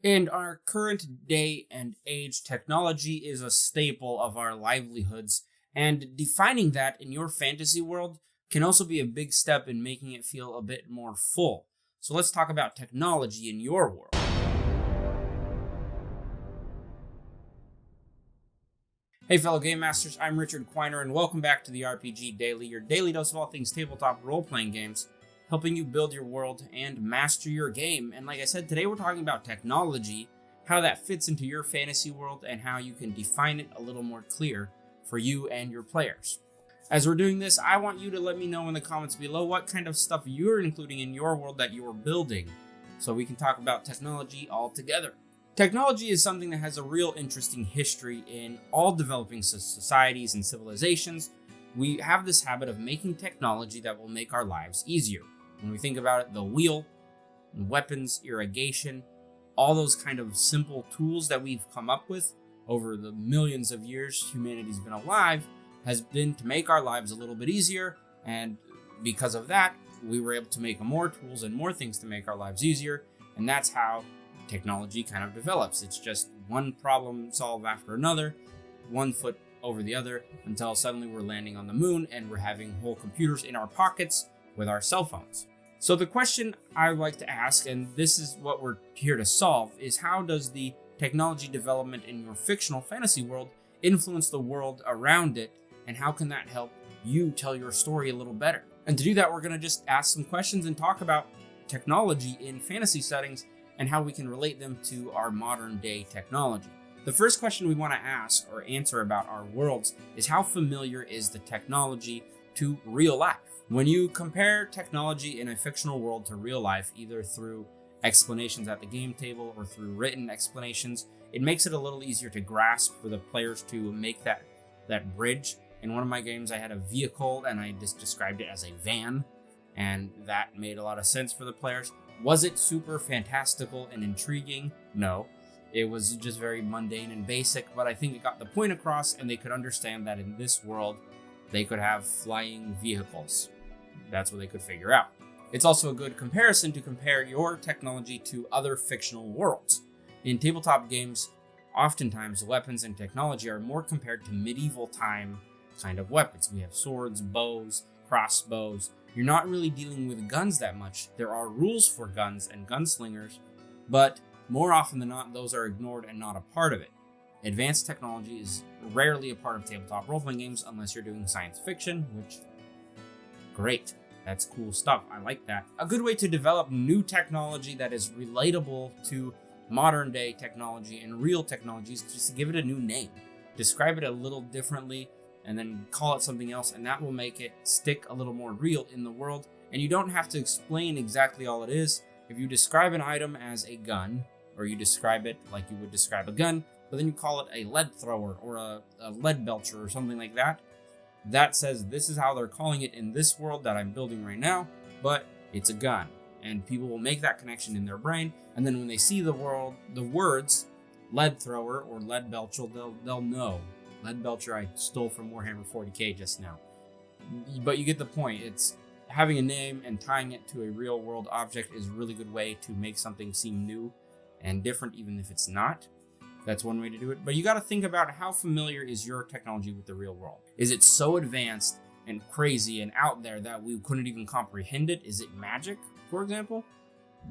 In our current day and age, technology is a staple of our livelihoods, and defining that in your fantasy world can also be a big step in making it feel a bit more full. So let's talk about technology in your world. Hey, fellow Game Masters, I'm Richard Quiner, and welcome back to the RPG Daily, your daily dose of all things tabletop role playing games, helping you build your world and master your game. And like I said, today we're talking about technology, how that fits into your fantasy world, and how you can define it a little more clear for you and your players. As we're doing this, I want you to let me know in the comments below what kind of stuff you're including in your world that you're building, so we can talk about technology all together. Technology is something that has a real interesting history in all developing societies and civilizations. We have this habit of making technology that will make our lives easier. When we think about it, the wheel, weapons, irrigation, all those kind of simple tools that we've come up with over the millions of years humanity's been alive has been to make our lives a little bit easier. And because of that, we were able to make more tools and more things to make our lives easier. And that's how technology kind of develops. It's just one problem solved after another, one foot over the other, until suddenly we're landing on the moon and we're having whole computers in our pockets with our cell phones. So the question I would like to ask, and this is what we're here to solve, is how does the technology development in your fictional fantasy world influence the world around it, and how can that help you tell your story a little better? And to do that, we're going to just ask some questions and talk about technology in fantasy settings and how we can relate them to our modern day technology. The first question we want to ask or answer about our worlds is how familiar is the technology to real life? When you compare technology in a fictional world to real life, either through explanations at the game table or through written explanations, it makes it a little easier to grasp for the players to make that bridge. In one of my games, I had a vehicle and I just described it as a van, and that made a lot of sense for the players. Was it super fantastical and intriguing? No. It was just very mundane and basic, but I think it got the point across and they could understand that in this world, they could have flying vehicles. That's what they could figure out. It's also a good comparison to compare your technology to other fictional worlds. In tabletop games, oftentimes weapons and technology are more compared to medieval time kind of weapons. We have swords, bows, crossbows. You're not really dealing with guns that much. There are rules for guns and gunslingers, but more often than not, those are ignored and not a part of it. Advanced technology is rarely a part of tabletop role-playing games unless you're doing science fiction, which, great. That's cool stuff. I like that. A good way to develop new technology that is relatable to modern day technology and real technology is just to give it a new name. Describe it a little differently, and then call it something else, and that will make it stick a little more real in the world. And you don't have to explain exactly all it is. If you describe an item as a gun, or you describe it like you would describe a gun, but then you call it a lead thrower or a lead belcher or something like that, that says this is how they're calling it in this world that I'm building right now, but it's a gun. And people will make that connection in their brain, and then when they see the words lead thrower or lead belcher, they'll know. Lead belcher I stole from Warhammer 40k just now. But you get the point. It's having a name and tying it to a real world object is a really good way to make something seem new and different, even if it's not. That's one way to do it. But you got to think about how familiar is your technology with the real world. Is it so advanced and crazy and out there that we couldn't even comprehend it? Is it magic, for example?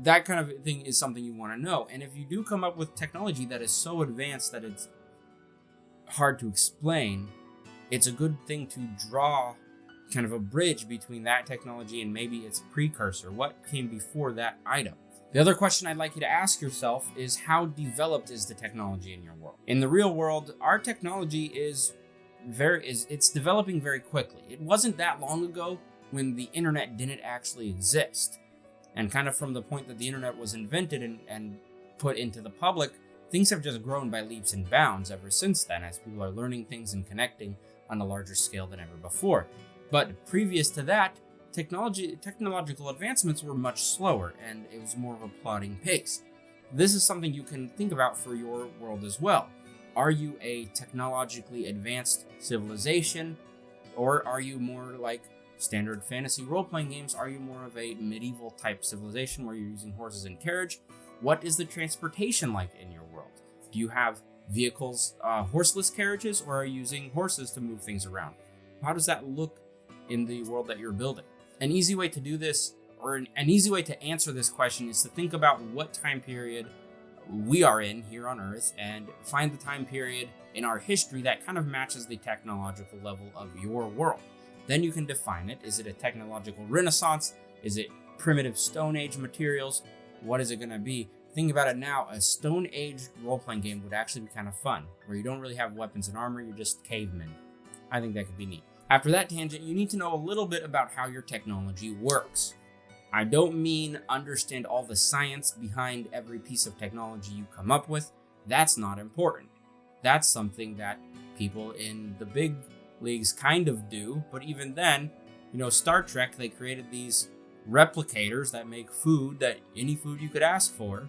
That kind of thing is something you want to know. And if you do come up with technology that is so advanced that it's hard to explain, it's a good thing to draw kind of a bridge between that technology and maybe its precursor. What came before that item? The other question I'd like you to ask yourself is how developed is the technology in your world? In the real world, our technology it's developing very quickly. It wasn't that long ago when the internet didn't actually exist. And kind of from the point that the internet was invented and put into the public, things have just grown by leaps and bounds ever since then, as people are learning things and connecting on a larger scale than ever before. But previous to that, technological advancements were much slower, and it was more of a plodding pace. This is something you can think about for your world as well. Are you a technologically advanced civilization, or are you more like standard fantasy role-playing games? Are you more of a medieval type civilization where you're using horses and carriage? What is the transportation like in your world? Do you have vehicles, horseless carriages, or are you using horses to move things around? How does that look in the world that you're building? An easy way to do this, or an easy way to answer this question, is to think about what time period we are in here on Earth and find the time period in our history that kind of matches the technological level of your world. Then you can define it. Is it a technological renaissance? Is it primitive Stone Age materials? What is it going to be? Think about it now. A Stone Age role-playing game would actually be kind of fun, where you don't really have weapons and armor, you're just cavemen. I think that could be neat. After that tangent, you need to know a little bit about how your technology works. I don't mean understand all the science behind every piece of technology you come up with. That's not important. That's something that people in the big leagues kind of do, but even then, Star Trek, they created these replicators that make food, that any food you could ask for.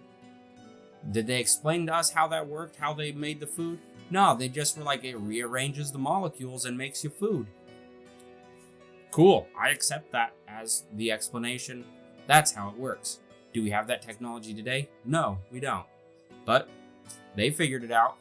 Did they explain to us how that worked, how they made the food? No, they just were like, it rearranges the molecules and makes you food. Cool, I accept that as the explanation. That's how it works. Do we have that technology today? No, we don't. But they figured it out.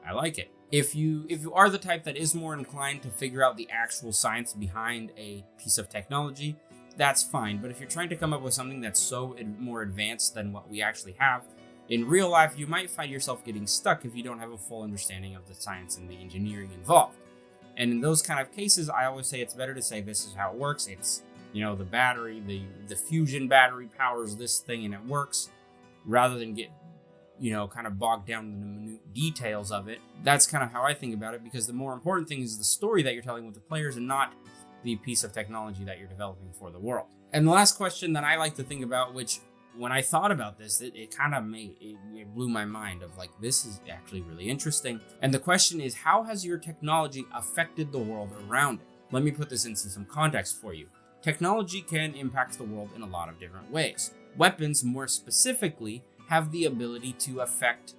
I like it. If you are the type that is more inclined to figure out the actual science behind a piece of technology, that's fine. But if you're trying to come up with something that's so more advanced than what we actually have, in real life, you might find yourself getting stuck if you don't have a full understanding of the science and the engineering involved. And in those kind of cases, I always say it's better to say this is how it works. It's, the battery, the fusion battery powers this thing and it works, rather than get, kind of bogged down in the minute details of it. That's kind of how I think about it, because the more important thing is the story that you're telling with the players and not the piece of technology that you're developing for the world. And the last question that I like to think about, which when I thought about this, it kind of it blew my mind of like, this is actually really interesting. And the question is, how has your technology affected the world around it? Let me put this into some context for you. Technology can impact the world in a lot of different ways. Weapons, more specifically, have the ability to affect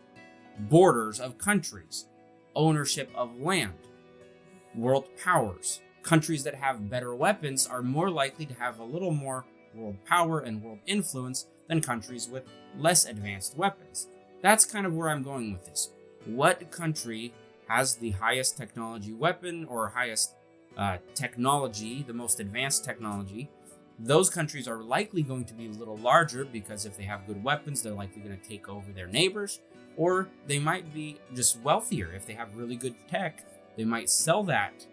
borders of countries, ownership of land, world powers. Countries that have better weapons are more likely to have a little more world power and world influence than countries with less advanced weapons. That's kind of where I'm going with this. What country has the highest technology weapon or highest technology, the most advanced technology? Those countries are likely going to be a little larger, because if they have good weapons, they're likely going to take over their neighbors, or they might be just wealthier. If they have really good tech, they might sell that,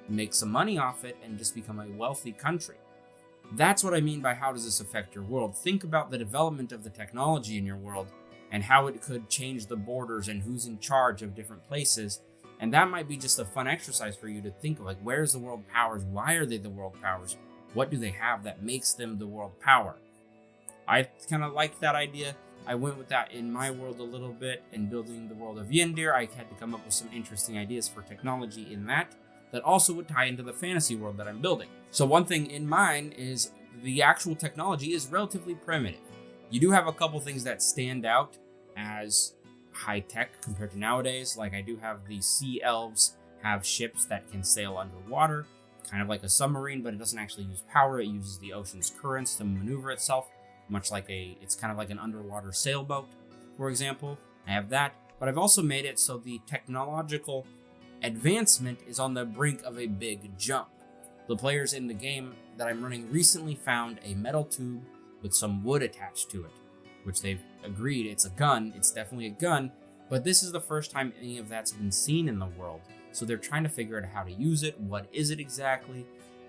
make some money off it, and just become a wealthy country. That's what I mean by how does this affect your world. Think about the development of the technology in your world and how it could change the borders and who's in charge of different places. And that might be just a fun exercise for you to think of, like, where's the world powers? Why are they the world powers? What do they have that makes them the world power? I kind of liked that idea. I went with that in my world a little bit. In building the world of Yindir, I had to come up with some interesting ideas for technology in that also would tie into the fantasy world that I'm building. So one thing in mine is the actual technology is relatively primitive. You do have a couple things that stand out as high tech compared to nowadays. Like, I do have the sea elves have ships that can sail underwater, kind of like a submarine, but it doesn't actually use power. It uses the ocean's currents to maneuver itself, much like it's kind of like an underwater sailboat, for example. I have that, but I've also made it so the technological advancement is on the brink of a big jump. The players in the game that I'm running recently found a metal tube with some wood attached to it, which they've agreed it's a gun. It's definitely a gun, but this is the first time any of that's been seen in the world. So they're trying to figure out how to use it. What is it exactly?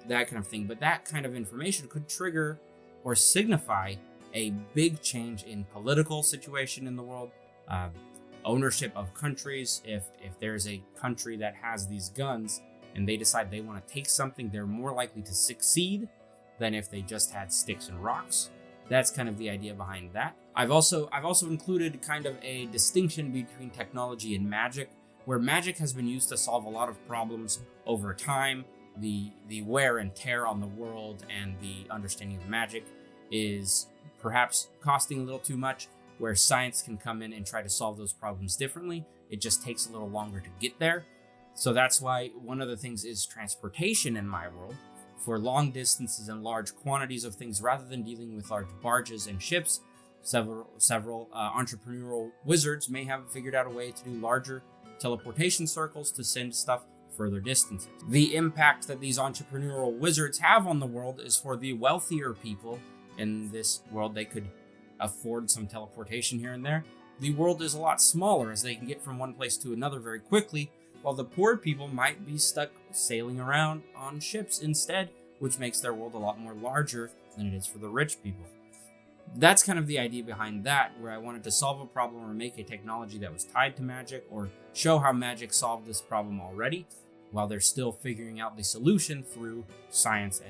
That kind of thing. But that kind of information could trigger or signify a big change in political situation in the world, ownership of countries. If there's a country that has these guns and they decide they want to take something, they're more likely to succeed than if they just had sticks and rocks. That's kind of the idea behind that. I've also included kind of a distinction between technology and magic, where magic has been used to solve a lot of problems over time. The wear and tear on the world and the understanding of magic is perhaps costing a little too much, where science can come in and try to solve those problems differently. It just takes a little longer to get there. So that's why one of the things is transportation in my world. For long distances and large quantities of things, rather than dealing with large barges and ships, Several entrepreneurial wizards may have figured out a way to do larger teleportation circles to send stuff further distances. The impact that these entrepreneurial wizards have on the world is for the wealthier people in this world. They could afford some teleportation here and there. The world is a lot smaller as they can get from one place to another very quickly, while the poor people might be stuck sailing around on ships instead, which makes their world a lot more larger than it is for the rich people. That's kind of the idea behind that, where I wanted to solve a problem or make a technology that was tied to magic, or show how magic solved this problem already, while they're still figuring out the solution through science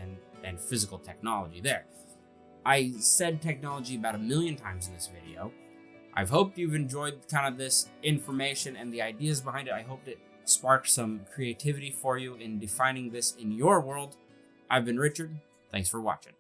and physical technology there. I said technology about 1 million times in this video. I've hoped you've enjoyed kind of this information and the ideas behind it. I hoped it sparked some creativity for you in defining this in your world. I've been Richard. Thanks for watching.